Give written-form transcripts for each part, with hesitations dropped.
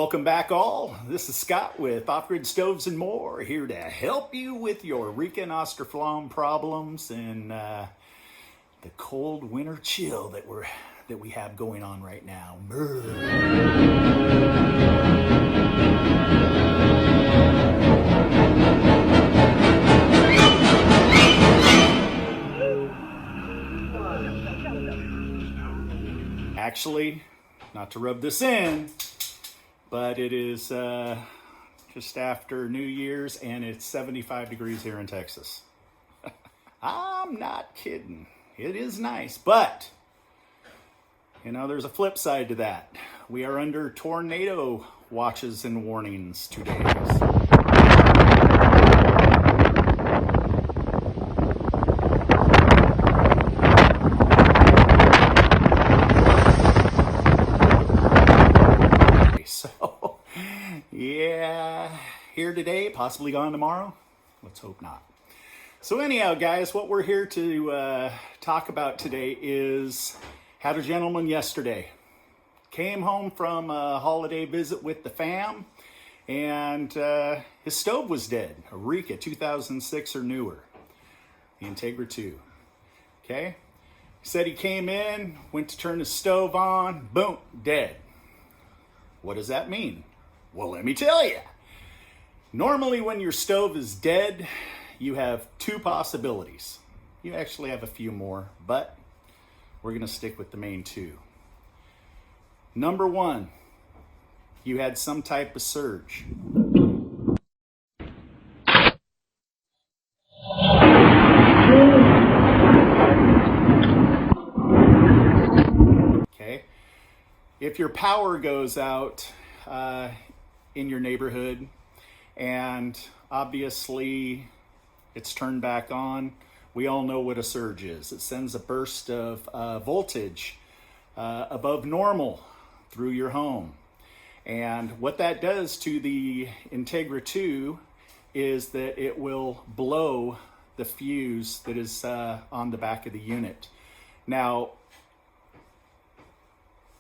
Welcome back all. This is Scott with Off-Grid Stoves and More, here to help you with your Rika and Austroflamm problems and the cold winter chill that we have going on right now. Actually, not to rub this in, but it is just after New Year's and it's 75 degrees here in Texas. I'm not kidding. It is nice, but you know, there's a flip side to that. We are under tornado watches and warnings today. So, yeah, here today, possibly gone tomorrow. Let's hope not. So anyhow, guys, what we're here to talk about today is had a gentleman yesterday. Came home from a holiday visit with the fam, and his stove was dead. A Rika 2006 or newer, the Integra 2. Okay? He said he came in, went to turn the stove on, boom, dead. What does that mean? Well, let me tell you. Normally when your stove is dead, you have two possibilities. You actually have a few more, but we're going to stick with the main two. Number one, you had some type of surge. Okay. If your power goes out in your neighborhood and obviously it's turned back on, we all know what a surge is. It sends a burst of voltage above normal through your home. And what that does to the Integra 2 is that it will blow the fuse that is on the back of the unit. Now,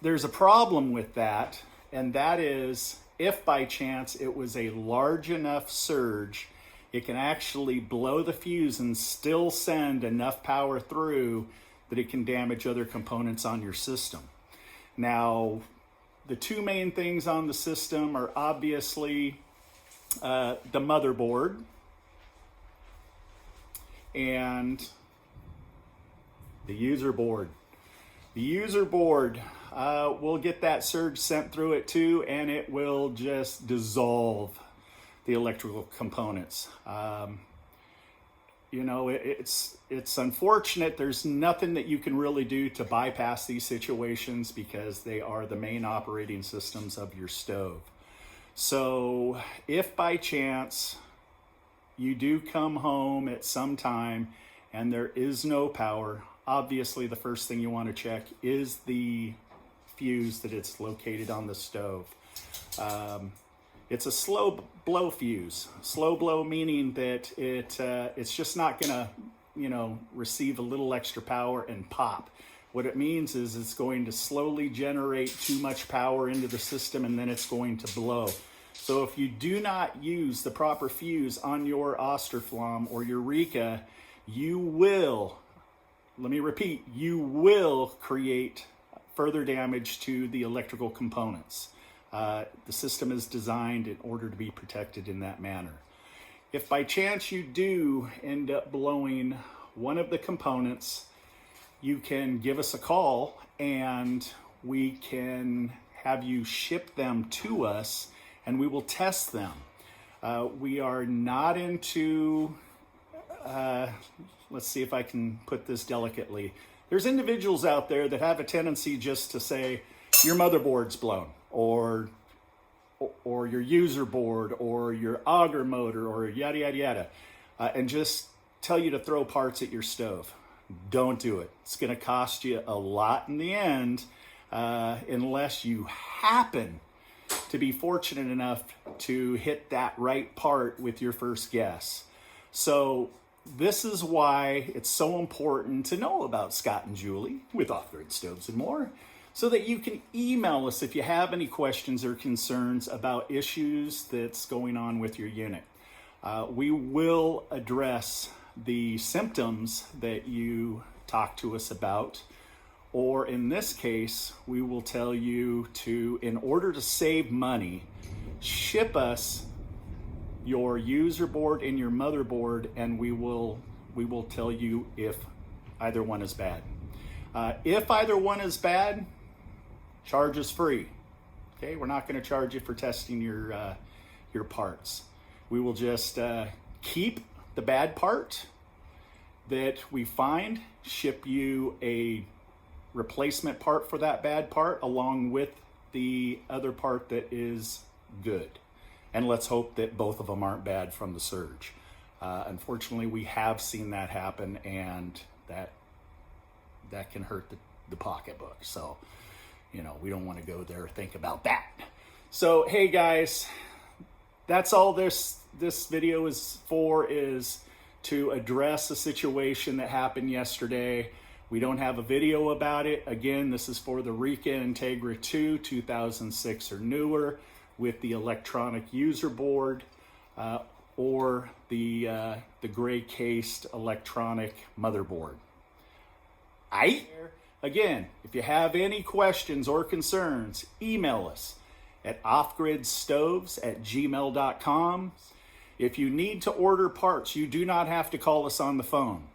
there's a problem with that, and that is if by chance it was a large enough surge, it can actually blow the fuse and still send enough power through that it can damage other components on your system. Now, the two main things on the system are obviously the motherboard and the user board. The user board will get that surge sent through it too, and it will just dissolve the electrical components. You know, it's unfortunate. There's nothing that you can really do to bypass these situations because they are the main operating systems of your stove. So if by chance you do come home at some time and there is no power, obviously the first thing you want to check is the fuse that it's located on the stove. It's a slow blow fuse. Slow blow meaning that it's just not gonna, you know, receive a little extra power and pop. What it means is it's going to slowly generate too much power into the system and then it's going to blow. So if you do not use the proper fuse on your Austroflamm or your Rika, you will, let me repeat, you will create further damage to the electrical components. The system is designed in order to be protected in that manner. If by chance you do end up blowing one of the components, you can give us a call and we can have you ship them to us and we will test them. We are not into, let's see if I can put this delicately. There's individuals out there that have a tendency just to say, your motherboard's blown, or your user board, or your auger motor, or yada, yada, yada, and just tell you to throw parts at your stove. Don't do it. It's going to cost you a lot in the end, unless you happen to be fortunate enough to hit that right part with your first guess. So this is why it's so important to know about Scott and Julie with Off-Grid Stoves and More. so that you can email us if you have any questions or concerns about issues that's going on with your unit. We will address the symptoms that you talk to us about, or in this case, we will tell you to, in order to save money, ship us your user board and your motherboard, and we will tell you if either one is bad. If either one is bad, charge is free. Okay, we're not going to charge you for testing your parts. We will just keep the bad part that we find, ship you a replacement part for that bad part along with the other part that is good. And let's hope that both of them aren't bad from the surge. Unfortunately, we have seen that happen, and that can hurt the pocketbook. So, we don't want to go there or think about that. So, hey guys, that's all this video is for, is to address a situation that happened yesterday. We don't have a video about it. Again, this is for the Rika Integra 2 2006 or newer with the electronic user board or the gray cased electronic motherboard. Again, if you have any questions or concerns, email us at offgridstoves@gmail.com. If you need to order parts, you do not have to call us on the phone.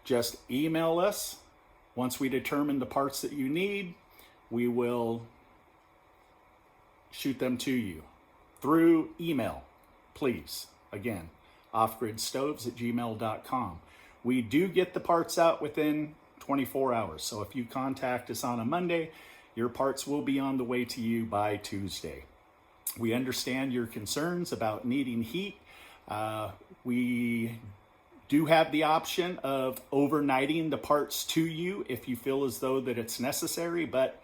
Just email us. Once we determine the parts that you need, we will shoot them to you through email, please. Again, offgridstoves@gmail.com. We do get the parts out within 24 hours. So if you contact us on a Monday, your parts will be on the way to you by Tuesday. We understand your concerns about needing heat. We do have the option of overnighting the parts to you if you feel as though that it's necessary, but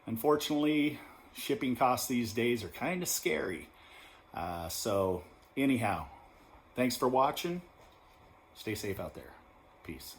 unfortunately, shipping costs these days are kind of scary. So anyhow, thanks for watching. Stay safe out there. Peace.